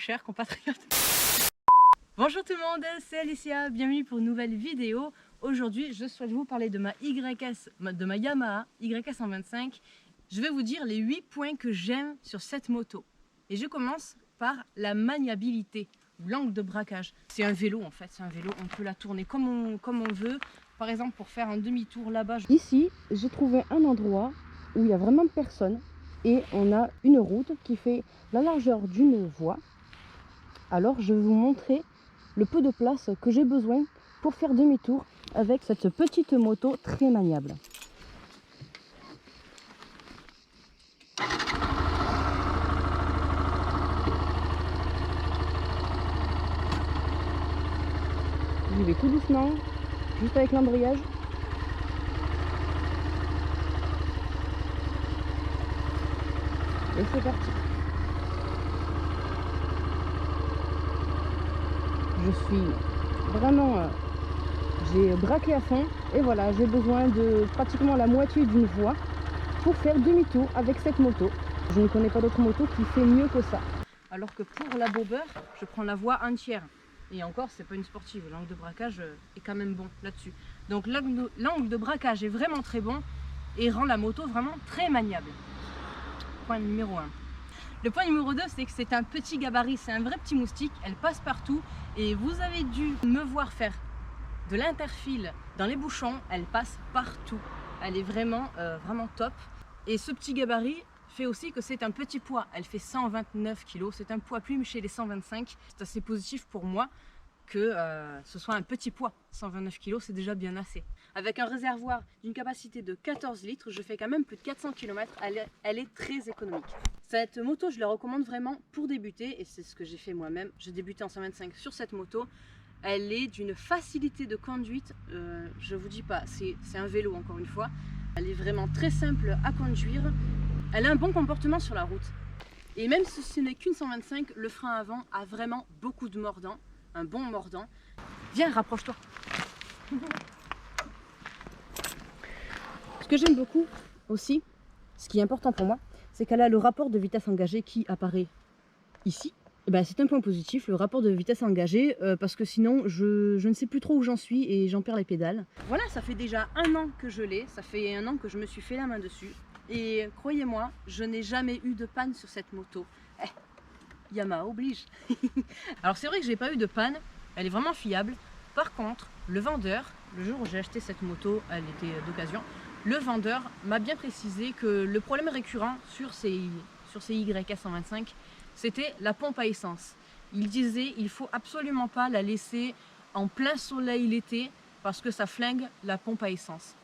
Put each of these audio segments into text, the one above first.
chers compatriotes. Bonjour tout le monde, c'est Alicia, bienvenue pour une nouvelle vidéo. Aujourd'hui, je souhaite vous parler de ma Yamaha YS 125. Je vais vous dire les 8 points que j'aime sur cette moto. Et je commence par la maniabilité, l'angle de braquage. C'est un vélo en fait, c'est un vélo, on peut la tourner comme on veut. Par exemple, pour faire un demi-tour là-bas. Ici, j'ai trouvé un endroit où il n'y a vraiment personne. Et on a une route qui fait la largeur d'une voie. Alors je vais vous montrer le peu de place que j'ai besoin pour faire demi-tour avec cette petite moto très maniable. J'y vais tout doucement, juste avec l'embrayage. Et c'est parti. Je suis vraiment... j'ai braqué à fond et voilà, j'ai besoin de pratiquement la moitié d'une voie pour faire demi-tour avec cette moto. Je ne connais pas d'autre moto qui fait mieux que ça. Alors que pour la bobeur, je prends la voie entière. Et encore, c'est pas une sportive. L'angle de braquage est quand même bon là-dessus. Donc l'angle de braquage est vraiment très bon et rend la moto vraiment très maniable. Point numéro 1. Le point numéro 2, c'est que c'est un petit gabarit, c'est un vrai petit moustique, elle passe partout et vous avez dû me voir faire de l'interfile dans les bouchons, elle passe partout. Elle est vraiment, vraiment top. Et ce petit gabarit fait aussi que c'est un petit poids, elle fait 129 kg, c'est un poids plus chez les 125. C'est assez positif pour moi que ce soit un petit poids. 129 kg, c'est déjà bien assez. Avec un réservoir d'une capacité de 14 litres, je fais quand même plus de 400 km, elle est très économique. Cette moto, je la recommande vraiment pour débuter et c'est ce que j'ai fait moi-même. J'ai débuté en 125 sur cette moto. Elle est d'une facilité de conduite, je vous dis pas, c'est un vélo encore une fois. Elle est vraiment très simple à conduire. Elle a un bon comportement sur la route. Et même si ce n'est qu'une 125, le frein avant a vraiment beaucoup de mordant, un bon mordant. Viens, rapproche-toi. Ce que j'aime beaucoup aussi, ce qui est important pour moi, c'est qu'elle a le rapport de vitesse engagée qui apparaît ici. C'est un point positif, le rapport de vitesse engagée, parce que sinon je ne sais plus trop où j'en suis et j'en perds les pédales. Voilà, ça fait déjà 1 an que je l'ai, ça fait 1 an que je me suis fait la main dessus. Et croyez-moi, je n'ai jamais eu de panne sur cette moto. Yamaha oblige. Alors c'est vrai que j'ai pas eu de panne, elle est vraiment fiable. Par contre, le vendeur, le jour où j'ai acheté cette moto, elle était d'occasion, le vendeur m'a bien précisé que le problème récurrent sur ces YS 125, c'était la pompe à essence. Il disait il faut absolument pas la laisser en plein soleil l'été parce que ça flingue la pompe à essence.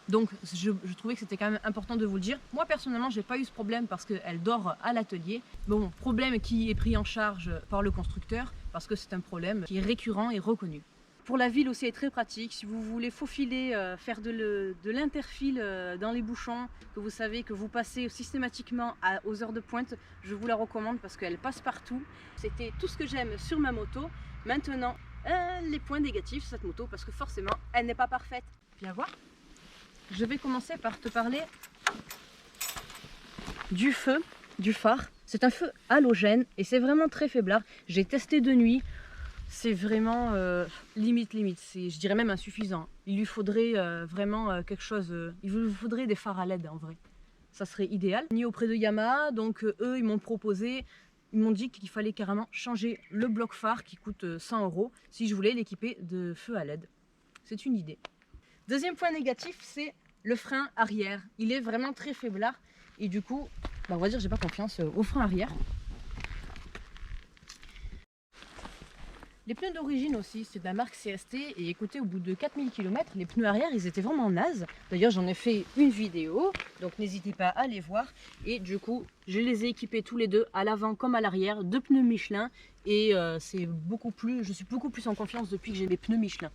Donc je trouvais que c'était quand même important de vous le dire. Moi personnellement j'ai pas eu ce problème parce qu'elle dort à l'atelier. Bon, problème qui est pris en charge par le constructeur parce que c'est un problème qui est récurrent et reconnu. Pour la ville aussi, elle est très pratique. Si vous voulez faufiler, faire de l'interfile dans les bouchons, que vous savez que vous passez systématiquement aux heures de pointe, je vous la recommande parce qu'elle passe partout. C'était tout ce que j'aime sur ma moto. Maintenant, les points négatifs sur cette moto parce que forcément, elle n'est pas parfaite. Viens voir. Je vais commencer par te parler du feu, du phare. C'est un feu halogène et c'est vraiment très faiblard. J'ai testé de nuit. C'est vraiment limite, je dirais même insuffisant. Il lui faudrait vraiment quelque chose, il lui faudrait des phares à LED en vrai. Ça serait idéal. Ni auprès de Yamaha, donc eux ils m'ont proposé, ils m'ont dit qu'il fallait carrément changer le bloc phare qui coûte 100 € si je voulais l'équiper de feu à LED. C'est une idée. Deuxième point négatif, c'est le frein arrière. Il est vraiment très faiblard et du coup, on va dire j'ai pas confiance au frein arrière. Les pneus d'origine aussi, c'est de la marque CST et écoutez, au bout de 4000 km, les pneus arrière, ils étaient vraiment nazes. D'ailleurs, j'en ai fait une vidéo, donc n'hésitez pas à les voir. Et du coup, je les ai équipés tous les deux, à l'avant comme à l'arrière, de pneus Michelin. Et je suis beaucoup plus en confiance depuis que j'ai des pneus Michelin.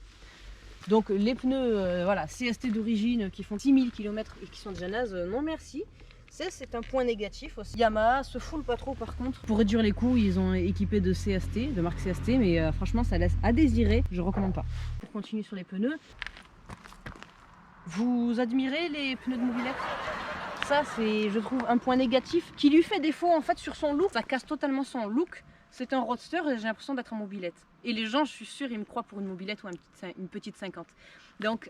Donc les pneus voilà, CST d'origine qui font 6000 km et qui sont déjà nazes, non merci. C'est un point négatif aussi. Yamaha se foule pas trop par contre. Pour réduire les coûts, ils ont équipé de CST, de marque CST, mais franchement ça laisse à désirer, je recommande pas. Pour continuer sur les pneus, vous admirez les pneus de mobilette? Ça c'est, je trouve, un point négatif qui lui fait défaut en fait sur son look. Ça casse totalement son look. c'est un roadster et j'ai l'impression d'être en mobilette. Et les gens, je suis sûre, ils me croient pour une mobilette ou une petite 50. Donc,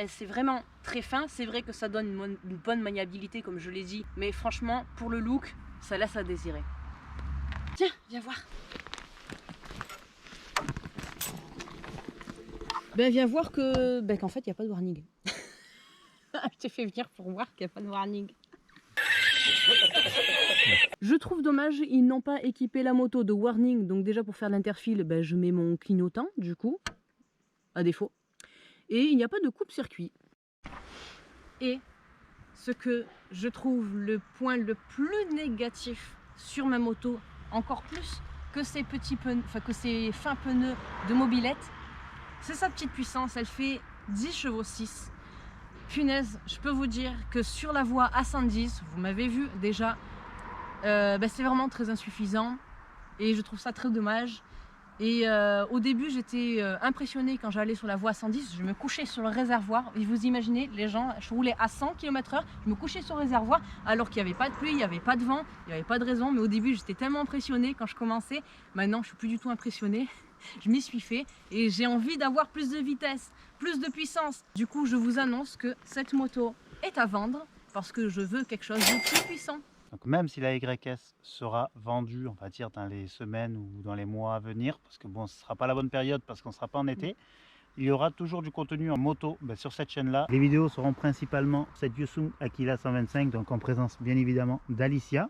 c'est vraiment très fin. C'est vrai que ça donne une bonne maniabilité, comme je l'ai dit. Mais franchement, pour le look, ça laisse à désirer. Tiens, viens voir. Ben, viens voir que, qu'en fait, il n'y a pas de warning. Je t'ai fait venir pour voir qu'il n'y a pas de warning. Je trouve dommage, ils n'ont pas équipé la moto de warning. Donc déjà, pour faire l'interfile, je mets mon clignotant, du coup, à défaut. Et il n'y a pas de coupe-circuit. Et ce que je trouve le point le plus négatif sur ma moto, encore plus que ces petits pneus, que ces fins pneus de mobilette, c'est sa petite puissance. Elle fait 10 chevaux 6. Punaise, je peux vous dire que sur la voie à 110, vous m'avez vu déjà, c'est vraiment très insuffisant et je trouve ça très dommage. Et au début, j'étais impressionnée quand j'allais sur la voie 110, je me couchais sur le réservoir. Et vous imaginez, les gens, je roulais à 100 km/h, je me couchais sur le réservoir alors qu'il n'y avait pas de pluie, il n'y avait pas de vent, il n'y avait pas de raison. Mais au début, j'étais tellement impressionnée quand je commençais. Maintenant, je suis plus du tout impressionnée. Je m'y suis fait et j'ai envie d'avoir plus de vitesse, plus de puissance. Du coup, je vous annonce que cette moto est à vendre parce que je veux quelque chose de plus puissant. Donc même si la YS sera vendue, on va dire, dans les semaines ou dans les mois à venir, parce que bon, ce ne sera pas la bonne période parce qu'on ne sera pas en été, il y aura toujours du contenu en moto sur cette chaîne-là. Les vidéos seront principalement cette Yuosung Aquila 125, donc en présence bien évidemment d'Alicia.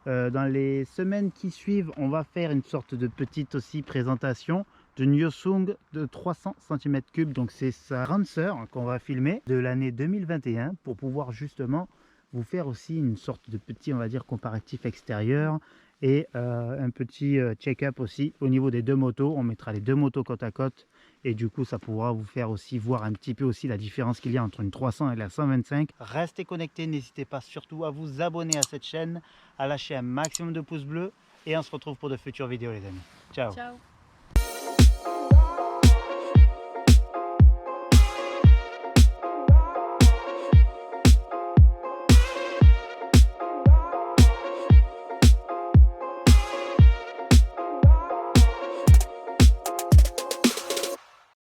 Dans les semaines qui suivent, on va faire une sorte de petite aussi présentation de Yuosung de 300 cm3, donc c'est sa grande sœur qu'on va filmer de l'année 2021 pour pouvoir justement vous faire aussi une sorte de petit, on va dire, comparatif extérieur et un petit check-up aussi au niveau des deux motos. On mettra les deux motos côte à côte et du coup ça pourra vous faire aussi voir un petit peu aussi la différence qu'il y a entre une 300 et la 125. Restez connectés, n'hésitez pas surtout à vous abonner à cette chaîne, à lâcher un maximum de pouces bleus et on se retrouve pour de futures vidéos les amis. Ciao. Ciao.